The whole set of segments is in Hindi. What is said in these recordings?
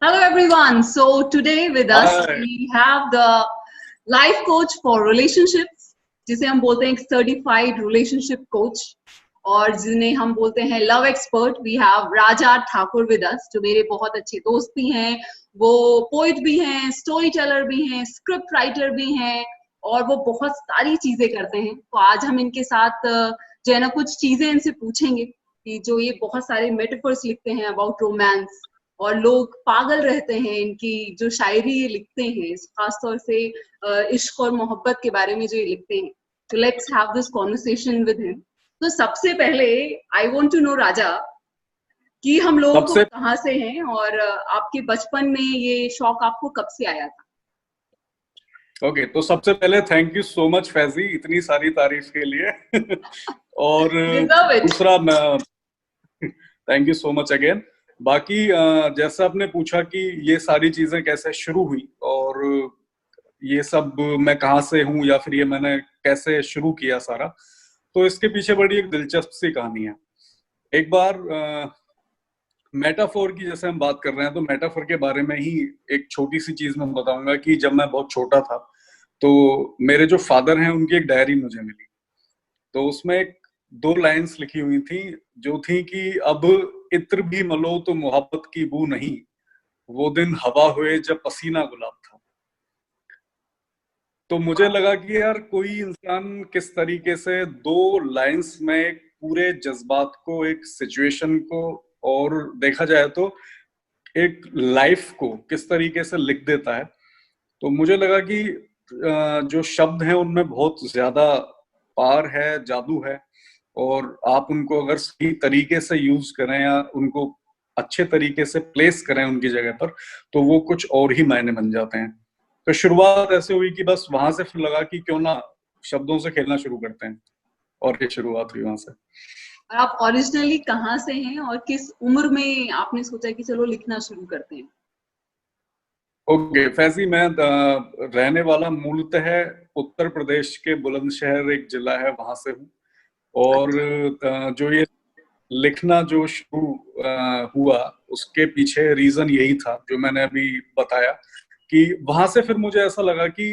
Hello everyone. So today with us Hi. we have the life coach for relationships, जिसे हम बोलते हैं सर्टिफाइड रिलेशनशिप कोच, और जिन्हें हम बोलते हैं love expert. We have Raja Thakur with us, जो मेरे बहुत अच्छे दोस्त भी हैं. वो पोइट भी हैं, स्टोरी टेलर भी हैं, स्क्रिप्ट राइटर भी हैं, और वो बहुत सारी चीजें करते हैं. तो आज हम इनके साथ जो है ना कुछ चीजें इनसे पूछेंगे कि जो ये बहुत सारे मेटाफर्स लिखते हैं अबाउट रोमांस, और लोग पागल रहते हैं इनकी जो शायरी ये लिखते हैं, खासतौर से इश्क और मोहब्बत के बारे में जो ये लिखते हैं. तो let's have this conversation with him. तो सबसे पहले आई वांट टू नो राजा कि हम लोगों को सबसे कहाँ से हैं, और आपके बचपन में ये शौक आपको कब से आया था? ओके, तो सबसे पहले thank you so much Faizi, इतनी सारी तारीफ के लिए और डिजर्व इट. दूसरा thank you so much again. बाकी जैसा आपने पूछा कि ये सारी चीजें कैसे शुरू हुई और ये सब मैं कहाँ से हूँ या फिर ये मैंने कैसे शुरू किया सारा, तो इसके पीछे बड़ी एक दिलचस्प सी कहानी है. एक बार मेटाफोर की जैसे हम बात कर रहे हैं, तो मेटाफोर के बारे में ही एक छोटी सी चीज मैं बताऊंगा कि जब मैं बहुत छोटा था तो मेरे जो फादर हैं उनकी एक डायरी मुझे मिली. तो उसमें एक दो लाइंस लिखी हुई थी जो थी कि अब इत्र भी मलो तो मोहब्बत की बू नहीं, वो दिन हवा हुए जब पसीना गुलाब था. तो मुझे लगा कि यार कोई इंसान किस तरीके से दो लाइंस में एक पूरे जज्बात को, एक सिचुएशन को, और देखा जाए तो एक लाइफ को किस तरीके से लिख देता है. तो मुझे लगा कि जो शब्द हैं उनमें बहुत ज्यादा पार है, जादू है, और आप उनको अगर सही तरीके से यूज करें या उनको अच्छे तरीके से प्लेस करें उनकी जगह पर, तो वो कुछ और ही मायने बन जाते हैं. तो शुरुआत ऐसे हुई कि बस वहां से फिर लगा कि क्यों ना शब्दों से खेलना शुरू करते हैं, और ये शुरुआत हुई वहां से. और आप ओरिजिनली कहाँ से हैं, और किस उम्र में आपने सोचा कि चलो लिखना शुरू करते हैं? ओके फैजी, मैं रहने वाला मूलतः उत्तर प्रदेश के बुलंदशहर एक जिला है, वहां से हूँ. और जो ये लिखना जो शुरू हुआ, उसके पीछे रीजन यही था जो मैंने अभी बताया, कि वहां से फिर मुझे ऐसा लगा कि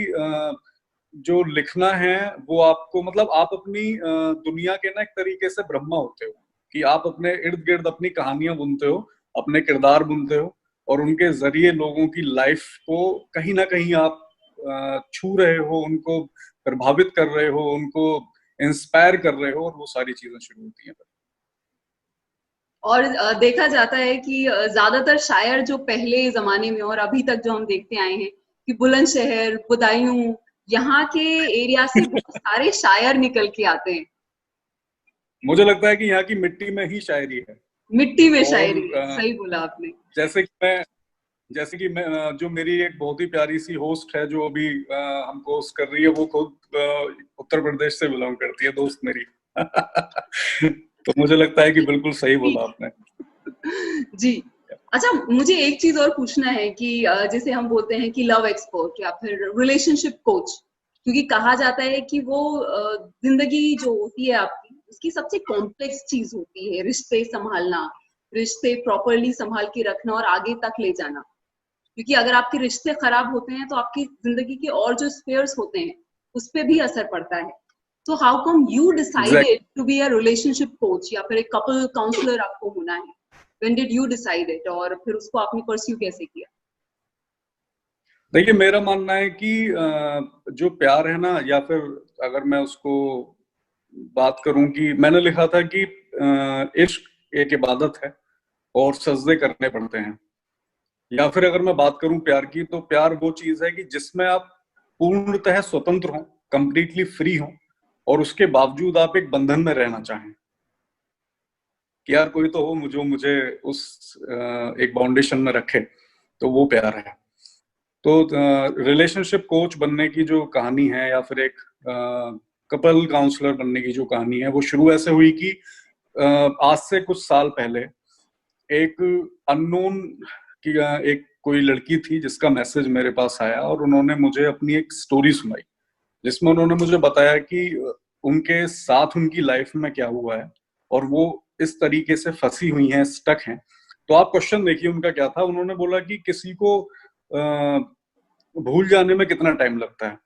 जो लिखना है वो आपको, मतलब आप अपनी दुनिया के ना एक तरीके से ब्रह्मा होते हो, कि आप अपने इर्द गिर्द अपनी कहानियां बुनते हो, अपने किरदार बुनते हो, और उनके जरिए लोगों की लाइफ को कहीं ना कहीं आप छू रहे हो, उनको प्रभावित कर रहे हो, उनको इंस्पायर कर रहे हो, और वो सारी चीजें शुरू होती हैं. और देखा जाता है कि ज्यादातर शायर जो पहले जमाने में और अभी तक जो हम देखते आए हैं कि बुलंदशहर, बदायूं, यहाँ के एरिया से बहुत सारे शायर निकल के आते हैं. मुझे लगता है कि यहाँ की मिट्टी में ही शायरी है. मिट्टी में और शायरी है, सही बोला आपने. जैसे कि मैं जो मेरी एक बहुत ही प्यारी सी होस्ट है जो अभी हमको होस्ट कर रही है, वो खुद उत्तर प्रदेश से बिलोंग करती है, दोस्त मेरी. तो मुझे लगता है कि बिल्कुल सही बोला आपने. जी. अच्छा, मुझे एक चीज और पूछना है कि जैसे हम बोलते हैं कि लव एक्सपर्ट या फिर रिलेशनशिप कोच, क्योंकि कहा जाता है कि वो जिंदगी जो होती है आपकी, उसकी सबसे कॉम्प्लेक्स चीज होती है रिश्ते संभालना, रिश्ते प्रॉपरली संभाल के रखना और आगे तक ले जाना. क्योंकि अगर आपके रिश्ते खराब होते हैं तो आपकी जिंदगी के और जो स्फेयर्स होते हैं उस पर भी असर पड़ता है. तो how come you exact decided to be a relationship coach या फिर एक कपल काउंसलर आपको होना है? When did you decide it, और फिर उसको आपने परस्यू कैसे किया? देखिए, मेरा मानना है कि जो प्यार है ना, या फिर अगर मैं उसको बात करूं कि मैंने लिखा था कि इश्क एक इबादत है और सजदे करने पड़ते हैं. या फिर अगर मैं बात करूं प्यार की, तो प्यार वो चीज है कि जिसमें आप पूर्णतः स्वतंत्र हो, कंप्लीटली फ्री हो, और उसके बावजूद आप एक बंधन में रहना चाहें कि यार कोई तो हो जो मुझे उस एक बाउंडेशन में रखे. तो वो प्यार है. तो रिलेशनशिप कोच बनने की जो कहानी है, या फिर एक कपल काउंसलर बनने की जो कहानी है, वो शुरू ऐसे हुई कि आज से कुछ साल पहले एक अननोन की एक कोई लड़की थी जिसका मैसेज मेरे पास आया, और उन्होंने मुझे अपनी एक स्टोरी सुनाई जिसमें उन्होंने मुझे बताया कि उनके साथ उनकी लाइफ में क्या हुआ है, और वो इस तरीके से फंसी हुई हैं, स्टक हैं. तो आप क्वेश्चन देखिए उनका क्या था। उन्होंने बोला कि किसी को भूल जाने में कितना टाइम लगता है।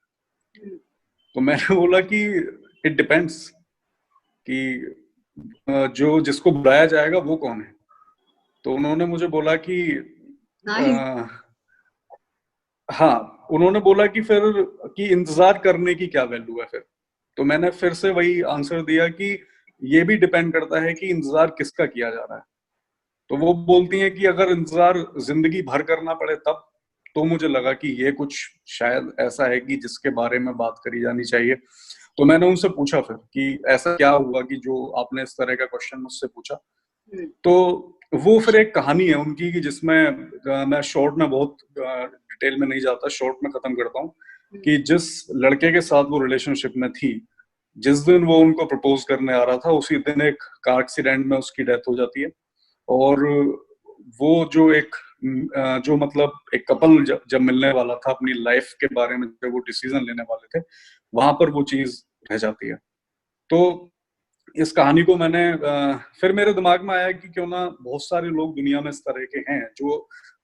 तो मैंने बोला कि इट डिपेंड्स कि जो जिसको बुलाया जाएगा वो कौन है। तो उन्होंने मुझे बोला कि हाँ, उन्होंने बोला कि फिर कि इंतजार करने की क्या वैल्यू है फिर। तो मैंने फिर से वही आंसर दिया कि ये भी डिपेंड करता है कि इंतजार किसका किया जा रहा है। तो वो बोलती हैं कि अगर इंतजार जिंदगी भर करना पड़े तब, तो मुझे लगा कि ये कुछ शायद ऐसा है कि जिसके बारे में बात करी जानी चाहिए। तो मैंने उनसे पूछा फिर कि ऐसा क्या हुआ कि जो आपने इस तरह का क्वेश्चन मुझसे पूछा। तो वो फिर एक कहानी है उनकी कि जिसमें मैं शॉर्ट में बहुत डिटेल में नहीं जाता, शॉर्ट में खत्म करता हूँ कि जिस लड़के के साथ वो रिलेशनशिप में थी, जिस दिन वो उनको प्रपोज करने आ रहा था उसी दिन एक कार एक्सीडेंट में उसकी डेथ हो जाती है। और वो जो एक जो मतलब एक कपल जब मिलने वाला था अपनी लाइफ के बारे में, जब वो डिसीजन लेने वाले थे, वहां पर वो चीज रह जाती है। तो इस कहानी को मैंने फिर मेरे दिमाग में आया कि क्यों ना, बहुत सारे लोग दुनिया में इस तरह के हैं जो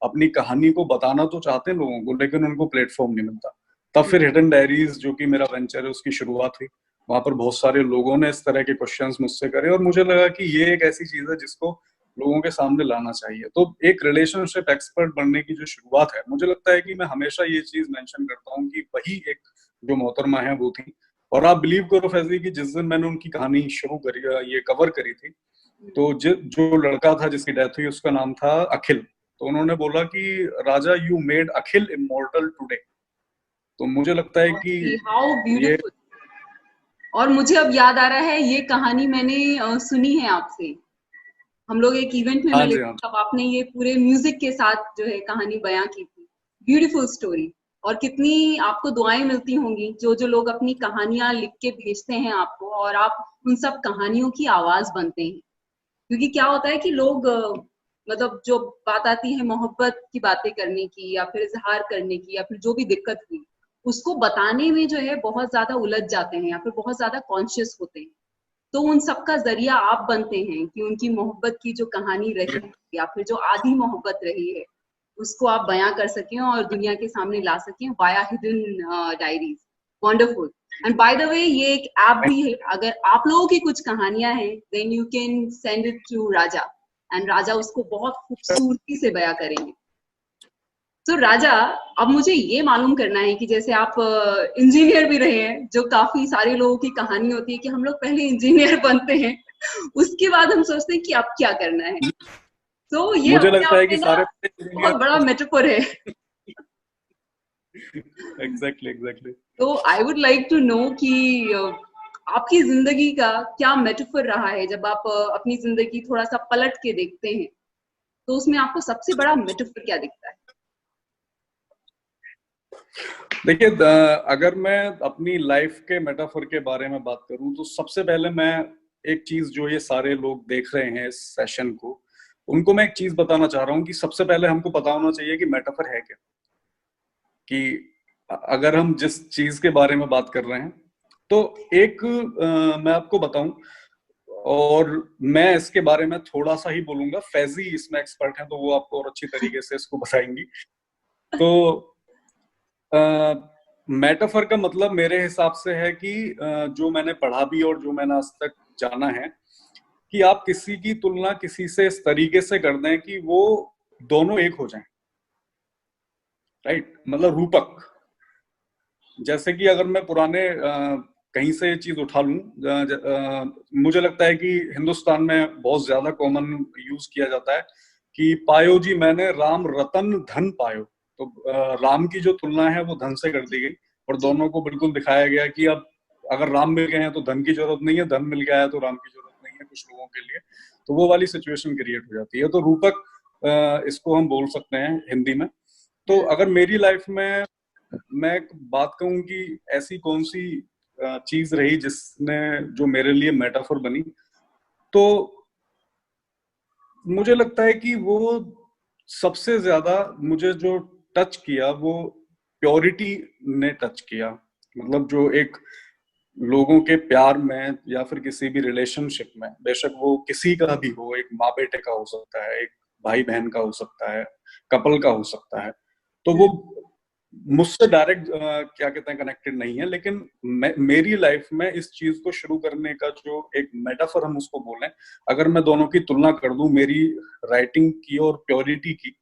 अपनी कहानी को बताना तो चाहते हैं लोगों को, लेकिन उनको प्लेटफॉर्म नहीं मिलता। तब फिर हिडन डायरीज जो कि मेरा वेंचर है उसकी शुरुआत हुई। वहां पर बहुत सारे लोगों ने इस तरह के क्वेश्चंस मुझसे करे और मुझे लगा कि ये एक ऐसी चीज है जिसको लोगों के सामने लाना चाहिए। तो एक रिलेशनशिप एक्सपर्ट बनने की जो शुरुआत है, मुझे लगता है कि मैं हमेशा ये चीज मेंशन करता हूँ कि वही एक जो मोहतरमा है वो थी। और आप बिलीव करो फैजली कि जिस दिन मैंने उनकी कहानी शुरू करी, ये कवर करी थी, तो जो लड़का था जिसकी डेथ हुई उसका नाम था अखिल। तो उन्होंने बोला कि Raja, you made Akhil immortal today. तो मुझे लगता है कि हाउ ब्यूटीफुल। और मुझे अब याद आ रहा है, ये कहानी मैंने सुनी है आपसे। हम लोग एक इवेंट में मिले थे, तब आपने ये पूरे म्यूजिक के साथ जो है कहानी बयां की थी। Beautiful story. और कितनी आपको दुआएं मिलती होंगी जो जो लोग अपनी कहानियां लिख के भेजते हैं आपको, और आप उन सब कहानियों की आवाज बनते हैं। क्योंकि क्या होता है कि लोग मतलब जो बात आती है मोहब्बत की बातें करने की, या फिर इजहार करने की, या फिर जो भी दिक्कत हुई उसको बताने में जो है बहुत ज्यादा उलझ जाते हैं, या फिर बहुत ज्यादा कॉन्शियस होते हैं। तो उन सब का जरिया आप बनते हैं कि उनकी मोहब्बत की जो कहानी रही या फिर जो आधी मोहब्बत रही है उसको आप बयां कर सकें और दुनिया के सामने ला सकें via hidden diaries. Wonderful. And by the way, ये एक ऐप भी है। अगर आप लोगों की कुछ कहानियां हैं, then you can send it to Raja, and Raja उसको बहुत खूबसूरती से बयां करेंगे। तो राजा, अब मुझे ये मालूम करना है कि जैसे आप इंजीनियर भी रहे हैं, जो काफी सारे लोगों की कहानी होती है कि हम लोग पहले इंजीनियर बनते हैं, उसके बाद हम सोचते हैं कि अब क्या करना है। तो ये मुझे लगता है कि सारे बहुत बड़ा मेटाफर है। एग्जैक्टली। तो I would like to know कि आपकी जिंदगी का क्या मेटाफर रहा है। जब आप अपनी जिंदगी थोड़ा सा पलट के देखते हैं तो उसमें आपको सबसे बड़ा मेटाफर क्या दिखता है? देखिए, अगर मैं अपनी लाइफ के मेटाफर के बारे में बात करूं तो सबसे पहले मैं एक चीज, जो ये सारे लोग देख रहे हैं इस सेशन को, उनको मैं एक चीज बताना चाह रहा हूं कि सबसे पहले हमको पता होना चाहिए कि मेटाफर है क्या। कि अगर हम जिस चीज के बारे में बात कर रहे हैं, तो एक मैं आपको बताऊं, और मैं इसके बारे में थोड़ा सा ही बोलूंगा, फैजी इसमें एक्सपर्ट हैं तो वो आपको और अच्छी तरीके से इसको बताएंगी। तो मेटाफर का मतलब मेरे हिसाब से है कि जो मैंने पढ़ा भी और जो मैंने आज तक जाना है, कि आप किसी की तुलना किसी से इस तरीके से कर दें कि वो दोनों एक हो जाएं। राइट, मतलब रूपक। जैसे कि अगर मैं पुराने कहीं से चीज उठा लूं, मुझे लगता है कि हिंदुस्तान में बहुत ज्यादा कॉमन यूज किया जाता है कि पायो जी मैंने राम रतन धन पायो। तो राम की जो तुलना है वो धन से कर दी गई, और दोनों को बिल्कुल दिखाया गया कि अब अगर राम मिल गए हैं तो धन की जरूरत नहीं है, धन मिल गया है तो राम की जरूरत नहीं है कुछ लोगों के लिए। तो वो वाली सिचुएशन क्रिएट हो जाती है। तो रूपक इसको हम बोल सकते हैं हिंदी में। तो अगर मेरी लाइफ में मैं बात कहूं कि ऐसी कौन सी चीज रही जिसने जो मेरे लिए मेटाफर बनी, तो मुझे लगता है कि वो सबसे ज्यादा मुझे जो टच किया वो प्योरिटी ने टच किया। मतलब जो एक लोगों के प्यार में या फिर किसी भी रिलेशनशिप में, बेशक वो किसी का भी हो, एक माँ बेटे का हो सकता है, एक भाई बहन का हो सकता है, कपल का हो सकता है। तो वो मुझसे डायरेक्ट क्या कहते हैं कनेक्टेड नहीं है, लेकिन मेरी लाइफ में इस चीज को शुरू करने का जो एक मेटाफर हम उसको बोलें, अगर मैं दोनों की तुलना कर दूं, मेरी राइटिंग की और प्योरिटी की,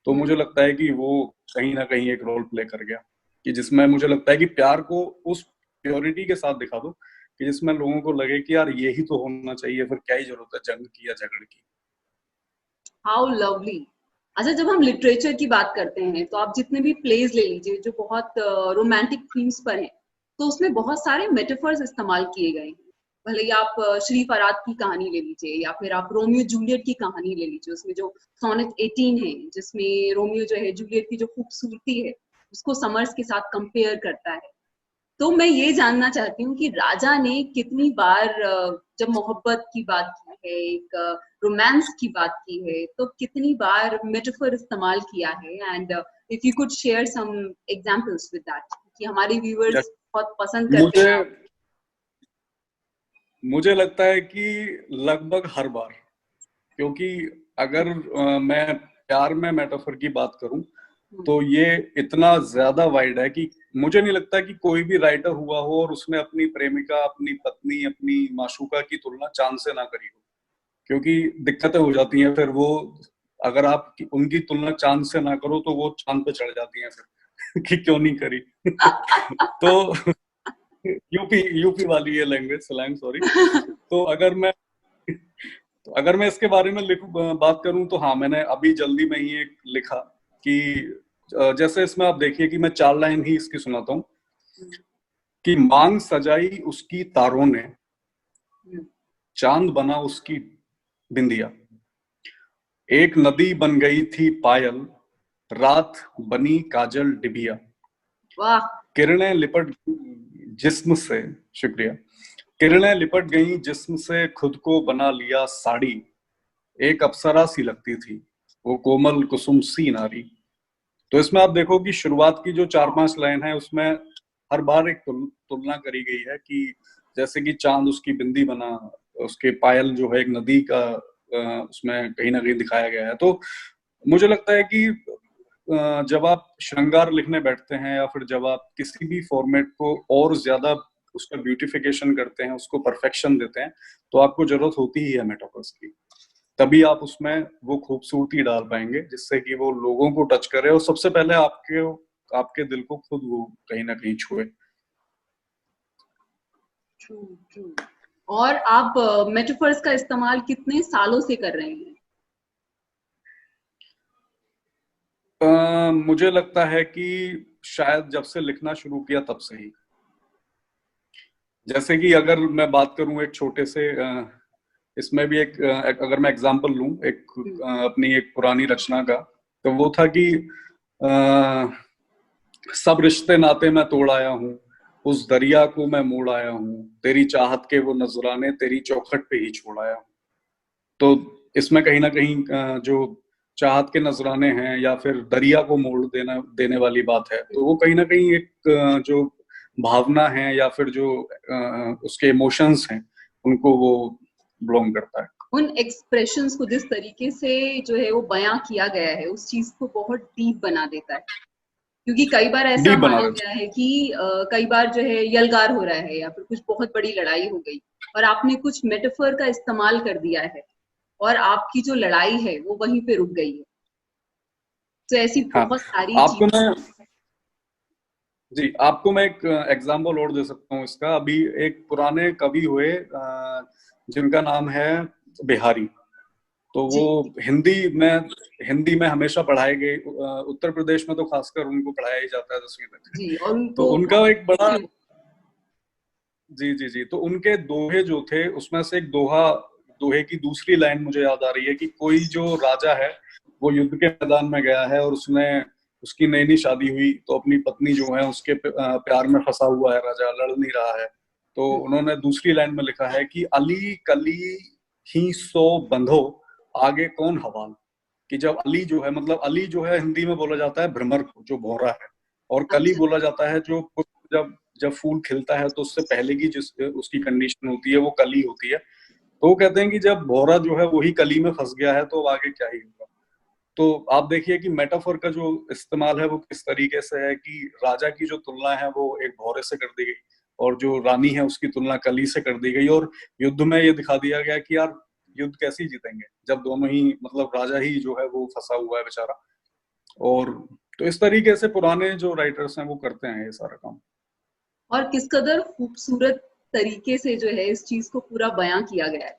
तो मुझे लगता है कि वो कहीं ना कहीं एक रोल प्ले कर गया, कि जिसमें मुझे लगता है कि प्यार को उस प्योरिटी के साथ दिखा दो कि जिसमें लोगों को लगे कि यार यही तो होना चाहिए, फिर क्या ही जरूरत है जंग की या झगड़ की। How lovely. अच्छा, जब हम लिटरेचर की बात करते हैं तो आप जितने भी प्लेज ले लीजिए जो बहुत रोमांटिक थीम्स पर हैं, तो उसमें बहुत सारे मेटाफर्स इस्तेमाल किए गए हैं। भले ही आप श्री फराद की कहानी ले लीजिए या फिर आप रोमियो जूलियट की कहानी ले लीजिए, उसमें जो सोनेट 18 है जिसमें रोमियो जो है जूलियट की जो खूबसूरती है उसको समर्स के साथ कंपेयर करता है। तो मैं ये जानना चाहती हूँ कि राजा ने कितनी बार जब मोहब्बत की बात की है, एक रोमांस की बात की है, तो कितनी बार मेटाफर इस्तेमाल किया है, and if you could share some examples with that, कि हमारे व्यूअर्स बहुत पसंद करते मुझे हैं। मुझे लगता है कि लगभग हर बार, क्योंकि अगर मैं प्यार में मेटाफर की बात करूं तो ये इतना ज्यादा वाइड है कि मुझे नहीं लगता कि कोई भी राइटर हुआ हो और उसने अपनी प्रेमिका, अपनी पत्नी, अपनी माशूका की तुलना चांद से ना करी हो, क्योंकि दिक्कतें हो जाती हैं फिर वो, अगर आप उनकी तुलना चांद से ना करो तो वो चांद पे चढ़ जाती हैं फिर कि क्यों नहीं करी तो यूपी वाली ये लैंग्वेज स्लैंग, सॉरी। तो अगर मैं इसके बारे में बात करूं तो हाँ, मैंने अभी जल्दी में ही एक लिखा कि जैसे इसमें आप देखिए कि मैं 4 लाइन ही इसकी सुनाता हूँ कि मांग सजाई उसकी तारों ने, चांद बना उसकी बिंदिया, एक नदी बन गई थी पायल, रात बनी काजल डिबिया, वाह। किरणें लिपट जिस्म से, शुक्रिया, किरणें लिपट गई जिस्म से, खुद को बना लिया साड़ी, एक अप्सरा सी लगती थी वो कोमल कुसुम सी नारी। तो इसमें आप देखो कि शुरुआत की जो 4-5 लाइन है उसमें हर बार एक तुलना करी गई है कि जैसे कि चांद उसकी बिंदी बना, उसके पायल जो है एक नदी का उसमें कहीं ना कहीं दिखाया गया है। तो मुझे लगता है कि जब आप श्रृंगार लिखने बैठते हैं या फिर जब आप किसी भी फॉर्मेट को और ज्यादा उसका ब्यूटिफिकेशन करते हैं, उसको परफेक्शन देते हैं, तो आपको जरूरत होती ही है मेटाफर्स की। तभी आप उसमें वो खूबसूरती डाल पाएंगे जिससे कि वो लोगों को टच करे और सबसे पहले आपके दिल को खुद वो कहीं ना कहीं छुए। True true. और आप मेटाफर्स का इस्तेमाल कितने सालों से कर रहे हैं? मुझे लगता है कि शायद जब से लिखना शुरू किया तब से ही। जैसे कि अगर मैं बात करूं एक छोटे से इसमें भी अगर मैं एग्जांपल लूं अपनी एक पुरानी रचना का, तो वो था कि सब रिश्ते नाते मैं तोड़ आया हूँ, उस दरिया को मैं मोड़ आया हूँ, तेरी चाहत के वो नजराने तेरी चौखट पे ही छोड़ आया हूँ। तो इसमें कहीं ना कहीं जो चाहत के नजराने हैं या फिर दरिया को मोड़ देने वाली बात है, तो वो कहीं ना कहीं एक जो भावना है या फिर जो उसके इमोशंस हैं उनको वो बिलोंग करता है। उन एक्सप्रेशंस को जिस तरीके से जो है वो बयां किया गया है उस चीज को बहुत डीप बना देता है। क्योंकि कई बार ऐसा डीप बना माना देता गया है कि कई बार जो है यलगार हो रहा है या फिर कुछ बहुत बड़ी लड़ाई हो गई और आपने कुछ मेटाफर का इस्तेमाल कर दिया है और आपकी जो लड़ाई है वो वहीं पे रुक गई है। तो ऐसी है। बहुत सारी हाँ, चीजें। आपको मैं एक एग्जांपल और दे सकता हूँ इसका। अभी एक पुराने कवि हुए जिनका नाम है बिहारी। तो वो जी हिंदी में हमेशा पढ़ाए गए, उत्तर प्रदेश में तो खासकर उनको पढ़ाया ही जाता है 10वीं तक। जी। और तो उनको उनका एक बड़ा, जी जी, तो उनके दोहे जो थे उसमें से एक दोहे की दूसरी लाइन मुझे याद आ रही है कि कोई जो राजा है वो युद्ध के मैदान में गया है और उसकी नई नई शादी हुई, तो अपनी पत्नी जो है उसके प्यार में फंसा हुआ है, राजा लड़ नहीं रहा है। तो उन्होंने दूसरी लाइन में लिखा है कि अली कली ही सो बंधो, आगे कौन हवाल। कि जब अली जो है, मतलब अली जो है हिंदी में बोला जाता है भ्रमर को, जो भौरा है, और कली अच्छा। बोला जाता है जो जब जब फूल खिलता है तो उससे पहले की जिस उसकी कंडीशन होती है वो कली होती है। तो वो कहते हैं कि जब भौरा जो है वही कली में फंस गया है तो अब आगे क्या ही होगा। तो आप देखिए कि मेटाफोर का जो इस्तेमाल है वो किस तरीके से है कि राजा की जो तुलना है वो एक भौरे से कर दी गई और जो रानी है उसकी तुलना कली से कर दी गई, और युद्ध में ये दिखा दिया गया कि यार युद्ध कैसे जीतेंगे जब दोनों ही, मतलब राजा ही जो है वो फंसा हुआ है बेचारा। और तो इस तरीके से पुराने जो राइटर्स हैं वो करते हैं ये सारा काम। और किस कदर खूबसूरत तरीके से जो है इस चीज को पूरा बयां किया गया है।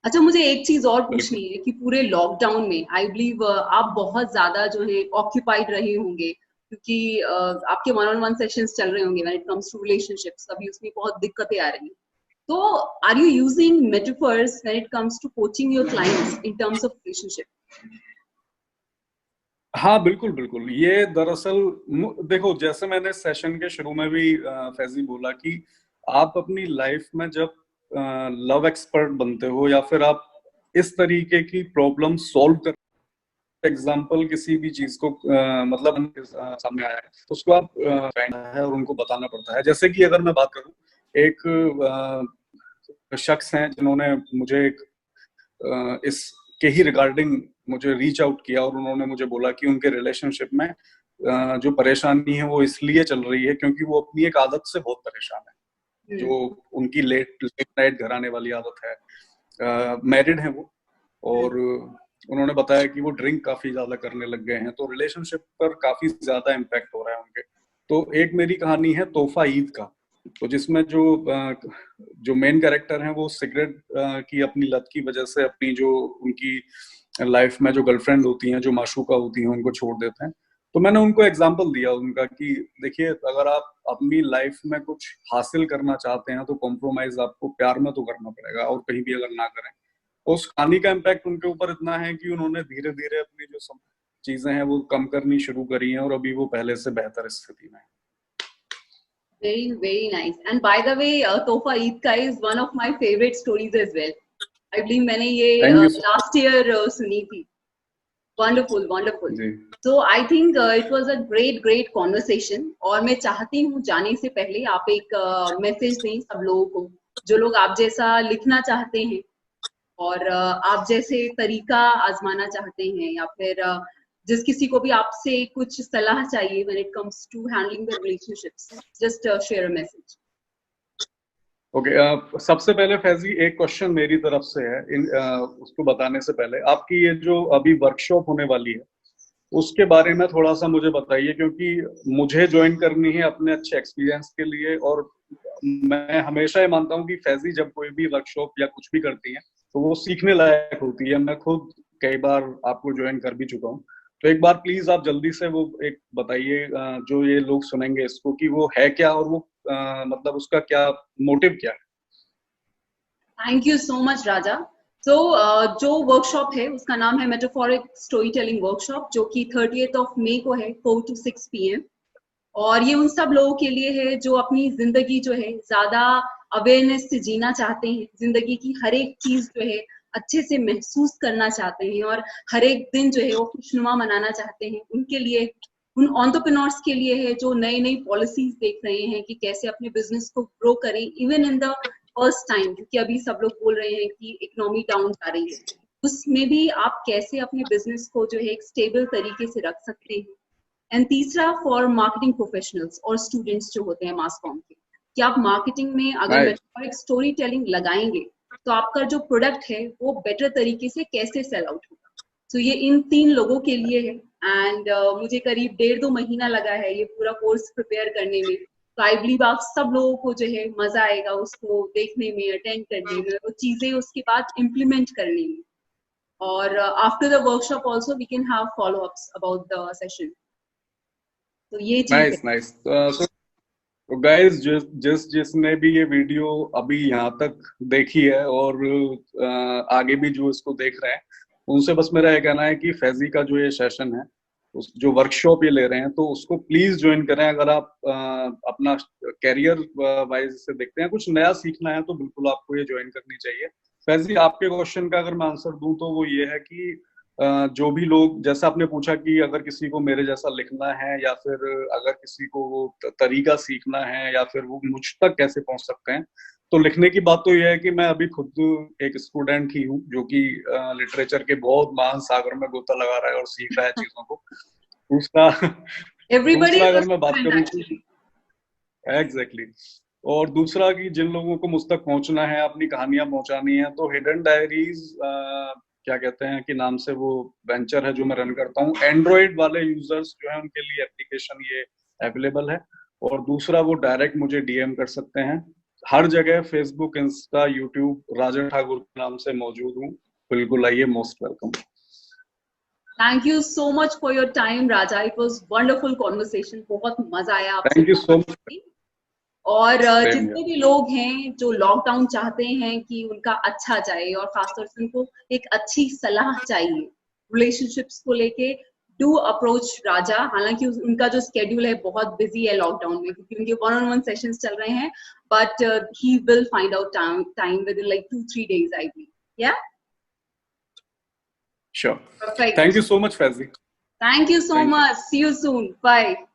अच्छा, मुझे एक चीज और पूछनी है कि पूरे लॉकडाउन में आई बिलीव आप बहुत ज्यादा जो है ऑक्यूपाइड रहे होंगे, क्योंकि आपके वन ऑन वन सेशंस चल रहे होंगे when it comes to relationships, अभी उसमें बहुत दिक्कतें आ रही हैं। तो are you using metaphors when it comes to coaching your clients in terms of relationship? हाँ बिल्कुल बिल्कुल, ये दरअसल देखो, जैसे मैंने सेशन के शुरू में भी फैजी बोला कि आप अपनी लाइफ में जब लव एक्सपर्ट बनते हो या फिर आप इस तरीके की प्रॉब्लम सॉल्व कर, एग्जाम्पल किसी भी चीज को मतलब सामने आया है तो उसको आप है और उनको बताना पड़ता है। जैसे कि अगर मैं बात करूं, एक शख्स हैं जिन्होंने मुझे एक इस के ही रिगार्डिंग मुझे रीच आउट किया और उन्होंने मुझे बोला कि उनके रिलेशनशिप में जो परेशानी है वो इसलिए चल रही है क्योंकि वो अपनी एक आदत से बहुत परेशान है, जो उनकी लेट नाइट घर आने वाली आदत है। मैरिड है वो, और उन्होंने बताया कि वो ड्रिंक काफी ज्यादा करने लग गए हैं, तो रिलेशनशिप पर काफी ज्यादा इम्पैक्ट हो रहा है उनके। तो एक मेरी कहानी है तोहफा ईद का, तो जिसमें जो मेन कैरेक्टर हैं वो सिगरेट की अपनी लत की वजह से अपनी जो उनकी लाइफ में जो गर्लफ्रेंड होती हैं, जो माशूका होती हैं, उनको छोड़ देते हैं। तो मैंने उनको एग्जांपल दिया उनका कि देखिए, अगर आप अपनी लाइफ में कुछ हासिल करना चाहते हैं तो कॉम्प्रोमाइज आपको प्यार में तो करना पड़ेगा, और कहीं भी अगर ना करें। उस कहानी का इम्पैक्ट उनके ऊपर इतना है कि उन्होंने धीरे धीरे अपनी जो सब चीजें हैं वो कम करनी शुरू करी हैं और अभी वो पहले से बेहतर स्थिति में है। Very nice. And by the way, Tofa Eid Ka is one of my favorite stories as well. I believe मैंने ये थैंक यू last year सुनी थी. Wonderful, wonderful. Ji. So I think it was a great conversation. और मैं चाहती हूँ जाने से पहले आप एक मैसेज दें सब लोगों को, जो लोग आप जैसा लिखना चाहते हैं और आप जैसे तरीका आजमाना चाहते हैं, या फिर जिस किसी को भी आपसे कुछ सलाह चाहिए when it comes to handling the relationships, just share a message. Okay, सबसे पहले फैजी एक क्वेश्चन मेरी तरफ से है, उसको बताने से पहले आपकी ये जो अभी वर्कशॉप होने वाली है उसके बारे में थोड़ा सा मुझे बताइए, क्योंकि मुझे ज्वाइन करनी है अपने अच्छे एक्सपीरियंस के लिए, और मैं हमेशा ये मानता हूँ कि फैजी जब कोई भी वर्कशॉप या कुछ भी करती है तो वो सीखने लायक होती है। मैं खुद कई बार आपको ज्वाइन कर भी चुका हूँ, तो एक बार प्लीज आप जल्दी से वो एक बताइए जो ये लोग सुनेंगे इसको, कि वो है क्या और वो मतलब उसका क्या मोटिव क्या है। थैंक यू सो मच राजा। तो जो वर्कशॉप है उसका नाम है मेटाफोरिक स्टोरी टेलिंग वर्कशॉप, जो कि 30th of May को है 4 to 6 PM। और ये उन सब लोगों के लिए है जो अपनी जिंदगी जो है ज्यादा अवेयरनेस से जीना चाहते हैं, जिंदगी की हर एक चीज जो है अच्छे से महसूस करना चाहते हैं और हर एक दिन जो है वो खुशनुमा मनाना चाहते हैं। उनके लिए, उन एंटरप्रेन्योर्स के लिए है जो नई नई पॉलिसीज देख रहे हैं कि कैसे अपने बिजनेस को ग्रो करें even in the first time, क्योंकि अभी सब लोग बोल रहे हैं कि इकोनॉमी डाउन जा रही है, उसमें भी आप कैसे अपने बिजनेस को जो है एक स्टेबल तरीके से रख सकते हैं। एंड तीसरा फॉर मार्केटिंग प्रोफेशनल्स और स्टूडेंट्स जो होते हैं मास कॉम के, कि आप मार्केटिंग में अगर मेटाफोरिक स्टोरी टेलिंग लगाएंगे तो आपका जो प्रोडक्ट है वो बेटर तरीके से कैसे सेल आउट होगा। तो ये इन 3 लोगों के लिए है। एंड मुझे करीब 1.5-2 महीना लगा है ये पूरा कोर्स प्रिपेयर करने में। तो आई बिलीव आप सब लोगों को जो है मजा आएगा उसको देखने में, अटेंड करने में, वो चीजें उसके बाद इम्प्लीमेंट करने में। और after the workshop also we can have follow ups about the session. तो ये चीज है। नाइस। तो गाइस, जिसने भी ये वीडियो अभी यहाँ तक देखी है और आगे भी जो इसको देख रहे हैं, उनसे बस मेरा ये कहना है कि फैजी का जो ये सेशन है, उस जो वर्कशॉप ये ले रहे हैं, तो उसको प्लीज ज्वाइन करें। अगर आप अपना कैरियर वाइज से देखते हैं, कुछ नया सीखना है, तो बिल्कुल आपको ये ज्वाइन करनी चाहिए। फैजी, आपके क्वेश्चन का अगर मैं आंसर दूं तो वो ये है कि जो भी लोग, जैसा आपने पूछा कि अगर किसी को मेरे जैसा लिखना है या फिर अगर किसी को वो तरीका सीखना है या फिर वो मुझ तक कैसे पहुंच सकते हैं, तो लिखने की बात तो यह है कि मैं अभी खुद एक स्टूडेंट ही हूँ जो कि लिटरेचर के बहुत महान सागर में गोता लगा रहा है और सीख रहा है चीजों को। दूसरा Everybody दूसरा is a अगर मैं बात student करूँ actually. एग्जैक्टली और दूसरा कि जिन लोगों को मुझ तक पहुंचना है, अपनी कहानियां पहुंचानी है, तो हिडन डायरीज क्या कहते हैं कि नाम से वो वेंचर है जो मैं रन करता हूँ। एंड्रॉइड वाले यूजर्स जो है उनके लिए एप्लीकेशन ये अवेलेबल है, और दूसरा वो डायरेक्ट मुझे डीएम कर सकते हैं। हर जगह फेसबुक, इंस्टा, यूट्यूब राजा ठाकुर के नाम से मौजूद हूँ। बिल्कुल आइए, most welcome. Thank you so much for your time, Raja. It was wonderful conversation. बहुत मजा आया आपसे थैंक यू सो बात मच। करके। और जितने भी लोग हैं जो लॉकडाउन चाहते हैं कि उनका अच्छा जाए और खासतौर से उनको एक अच्छी सलाह चाहिए रिलेशनशिप्स को लेके, डू अप्रोच राजा। हालांकि उनका जो स्केड्यूल है बहुत बिजी है लॉकडाउन में, क्योंकि उनके 1-on-1 सेशंस चल रहे हैं, but he will find out time with in like 2-3 days I believe. Yeah, sure. perfect. Thank you so much Faizi. Thank you so Thank you. much. See you soon. Bye.